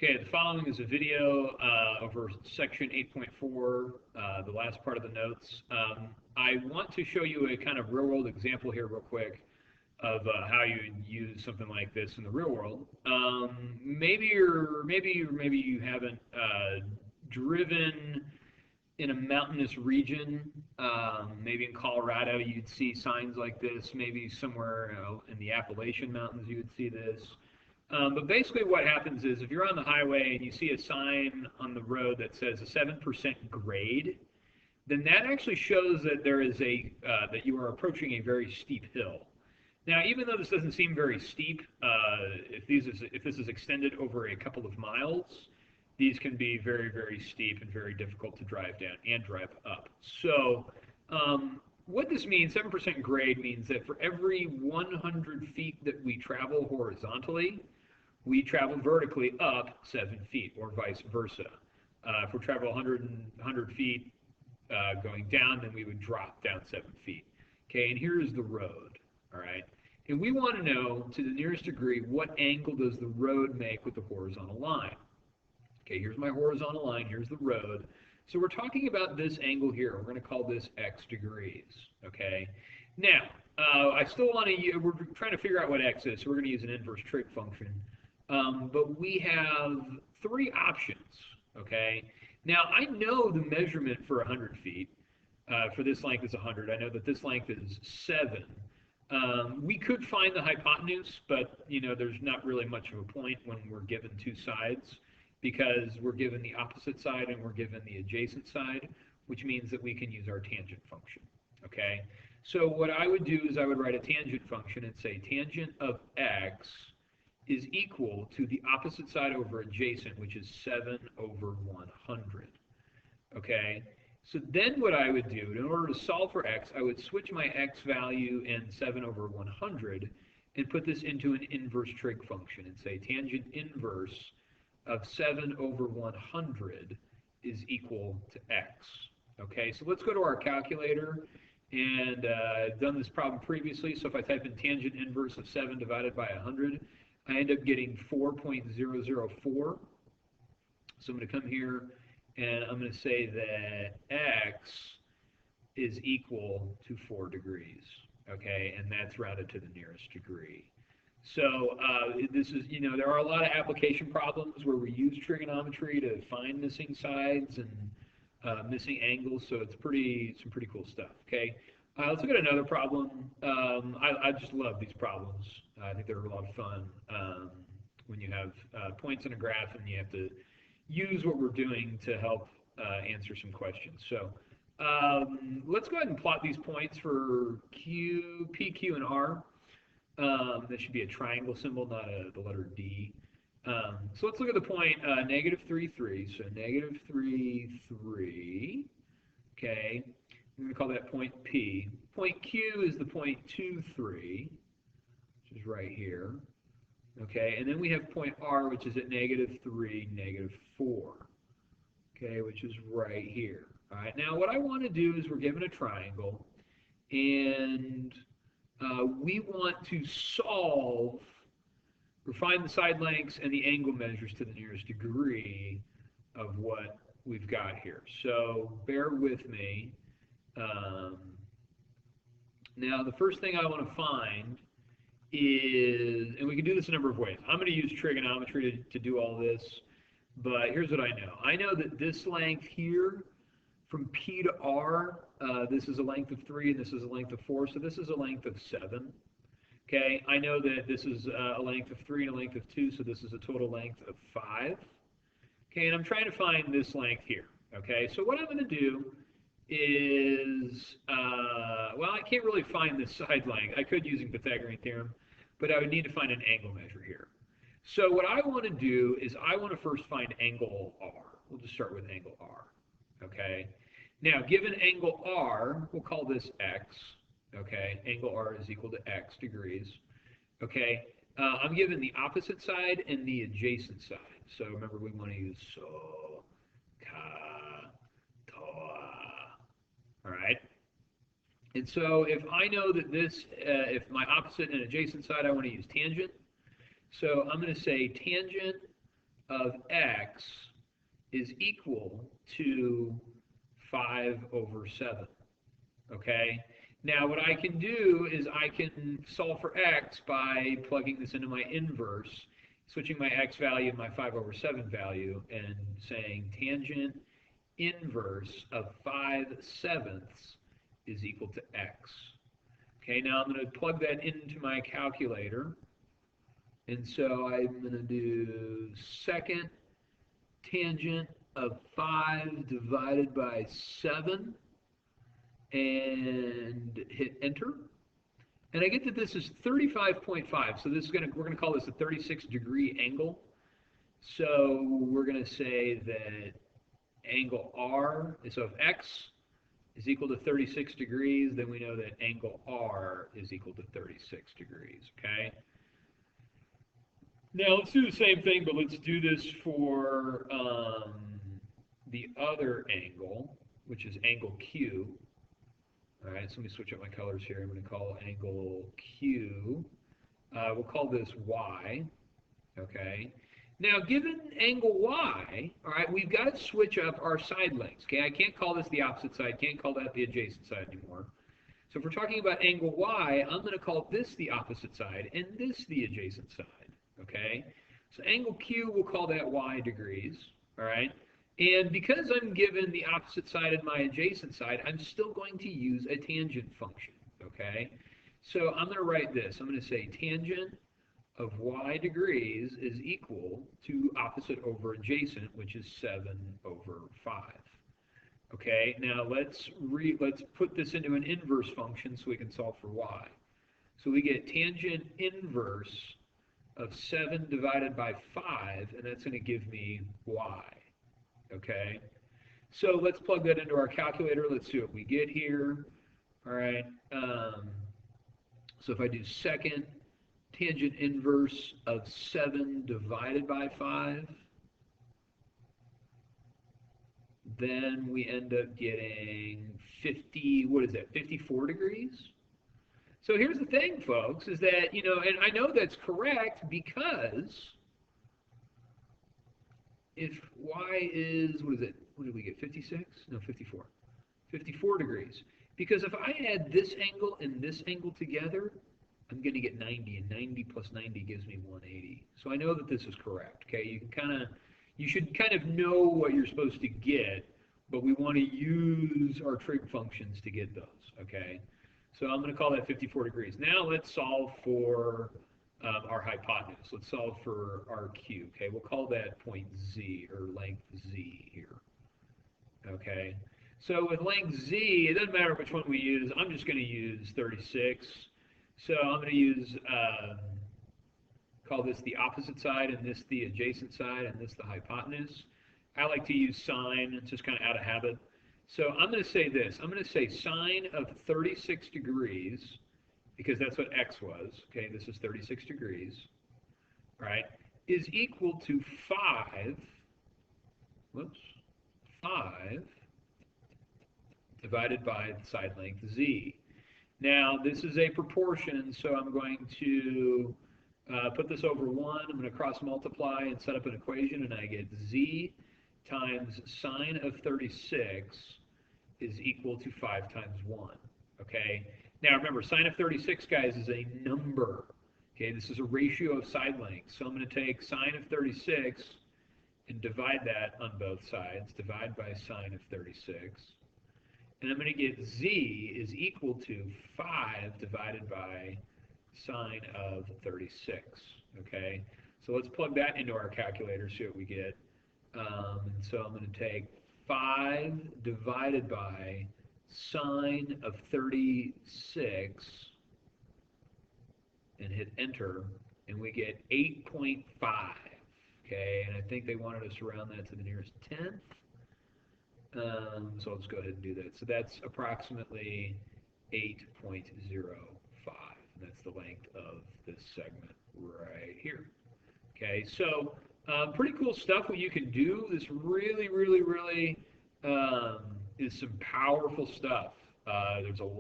Okay, the following is a video over section 8.4, the last part of the notes. I want to show you a kind of real-world example here real quick of how you would use something like this in the real world. Maybe you haven't driven in a mountainous region. Maybe in Colorado you'd see signs like this. Maybe somewhere in the Appalachian Mountains you would see this. But basically what happens is if you're on the highway and you see a sign on the road that says a 7% grade, then that actually shows that there is that you are approaching a very steep hill. Now, even though this doesn't seem very steep, if this is extended over a couple of miles, these can be very, very steep and very difficult to drive down and drive up. So what this means, 7% grade, means that for every 100 feet that we travel horizontally, we travel vertically up 7 feet, or vice versa. If we travel 100 feet going down, then we would drop down 7 feet. Okay, and here's the road, all right? And we want to know, to the nearest degree, what angle does the road make with the horizontal line? Okay, here's my horizontal line, here's the road. So we're talking about this angle here. We're going to call this x degrees, okay? Now, I still want to, we're trying to figure out what x is, so we're going to use an inverse trig function. But we have three options, okay? Now, I know the measurement for 100 feet. For this length is 100. I know that this length is 7. We could find the hypotenuse, but, you know, there's not really much of a point when we're given two sides, because we're given the opposite side and we're given the adjacent side, which means that we can use our tangent function, okay? So what I would do is I would write a tangent function and say tangent of x is equal to the opposite side over adjacent, which is 7 over 100, okay? So then what I would do, in order to solve for x, I would switch my x value in 7 over 100 and put this into an inverse trig function and say tangent inverse of 7 over 100 is equal to x. Okay, so let's go to our calculator, and I've done this problem previously, so if I type in tangent inverse of 7 divided by 100, I end up getting 4.004. So I'm going to come here, and I'm going to say that x is equal to 4 degrees, okay, and that's rounded to the nearest degree. So this is, you know, there are a lot of application problems where we use trigonometry to find missing sides and missing angles, so it's some pretty cool stuff, okay? Let's look at another problem. I just love these problems. I think they're a lot of fun when you have points in a graph and you have to use what we're doing to help answer some questions. So let's go ahead and plot these points for Q, P, Q, and R. That should be a triangle symbol, not the letter D. So let's look at the point negative 3, 3. So negative 3, 3. Okay. I'm going to call that point P. Point Q is the point 2, 3, which is right here. Okay. And then we have point R, which is at negative 3, negative 4. Okay, which is right here. All right. Now, what I want to do is we're given a triangle, and we want to solve or find the side lengths and the angle measures to the nearest degree of what we've got here. So bear with me. Now, the first thing I want to find is, and we can do this a number of ways. I'm going to use trigonometry to do all this, but here's what I know. I know that this length here, from P to R, this is a length of 3 and this is a length of 4, so this is a length of 7. Okay, I know that this is a length of 3 and a length of 2, so this is a total length of 5. Okay, and I'm trying to find this length here. Okay, so what I'm going to do is, well, I can't really find this side length. I could using Pythagorean theorem, but I would need to find an angle measure here. So what I want to do is I want to first find angle R. We'll just start with angle R. Okay. Now, given angle R, we'll call this x. Okay. Angle R is equal to x degrees. Okay. I'm given the opposite side and the adjacent side. So remember, we want to use so, ka, toa. All right. And so if I know that this, if my opposite and adjacent side, I want to use tangent. So I'm going to say tangent of x is equal to 5 over 7. Okay? Now what I can do is I can solve for x by plugging this into my inverse, switching my x value and my 5 over 7 value, and saying tangent inverse of 5/7 is equal to x. Okay, now I'm going to plug that into my calculator. And so I'm going to do second tangent of 5 divided by 7 and hit enter. And I get that this is 35.5. So this is we're going to call this a 36-degree angle. So we're going to say that angle R, so if x is equal to 36 degrees, then we know that angle R is equal to 36 degrees, okay? Now let's do the same thing, but let's do this for the other angle, which is angle Q. All right, so let me switch up my colors here. I'm going to call angle Q. We'll call this Y, okay? Now, given angle Y, all right, we've got to switch up our side lengths, okay? I can't call this the opposite side, can't call that the adjacent side anymore. So if we're talking about angle Y, I'm going to call this the opposite side and this the adjacent side, okay? So angle Q, we'll call that Y degrees, all right? And because I'm given the opposite side and my adjacent side, I'm still going to use a tangent function, okay? So I'm going to write this. I'm going to say tangent of Y degrees is equal to opposite over adjacent, which is 7 over 5. Okay, now let's put this into an inverse function so we can solve for Y. So we get tangent inverse of 7 divided by 5, and that's going to give me Y. Okay, so let's plug that into our calculator. Let's see what we get here. All right, so if I do second tangent inverse of 7 divided by 5, then we end up getting 50, what is that, 54 degrees? So here's the thing, folks, is that, you know, and I know that's correct because if y is, what is it, what did we get, 56? No, 54. 54 degrees. Because if I add this angle and this angle together, I'm going to get 90, and 90 plus 90 gives me 180. So I know that this is correct, okay? You should kind of know what you're supposed to get, but we want to use our trig functions to get those, okay? So I'm going to call that 54 degrees. Now let's solve for our hypotenuse. Let's solve for our Q, okay? We'll call that point Z, or length Z here, okay? So with length Z, it doesn't matter which one we use. I'm just going to use 36. So I'm going to use, call this the opposite side, and this the adjacent side, and this the hypotenuse. I like to use sine. It's just kind of out of habit. So I'm going to say this. I'm going to say sine of 36 degrees, because that's what x was. Okay, this is 36 degrees, right, is equal to 5 divided by the side length z. Now, this is a proportion, so I'm going to put this over 1. I'm going to cross multiply and set up an equation, and I get z times sine of 36 is equal to 5 times 1. Okay? Now, remember, sine of 36, guys, is a number. Okay? This is a ratio of side lengths. So I'm going to take sine of 36 and divide that on both sides. Divide by sine of 36. And I'm going to get z is equal to 5 divided by sine of 36. Okay? So let's plug that into our calculator, see what we get. So I'm going to take 5 divided by sine of 36 and hit enter, and we get 8.5. Okay, and I think they wanted us to round that to the nearest tenth. So I'll just go ahead and do that. So that's approximately 8.05. That's the length of this segment right here. Okay, so pretty cool stuff what you can do. This really, really, really is some powerful stuff. There's a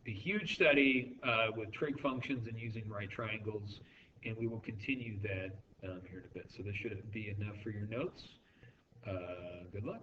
huge study with trig functions and using right triangles. and we will continue that here in a bit. So this should be enough for your notes. Good luck.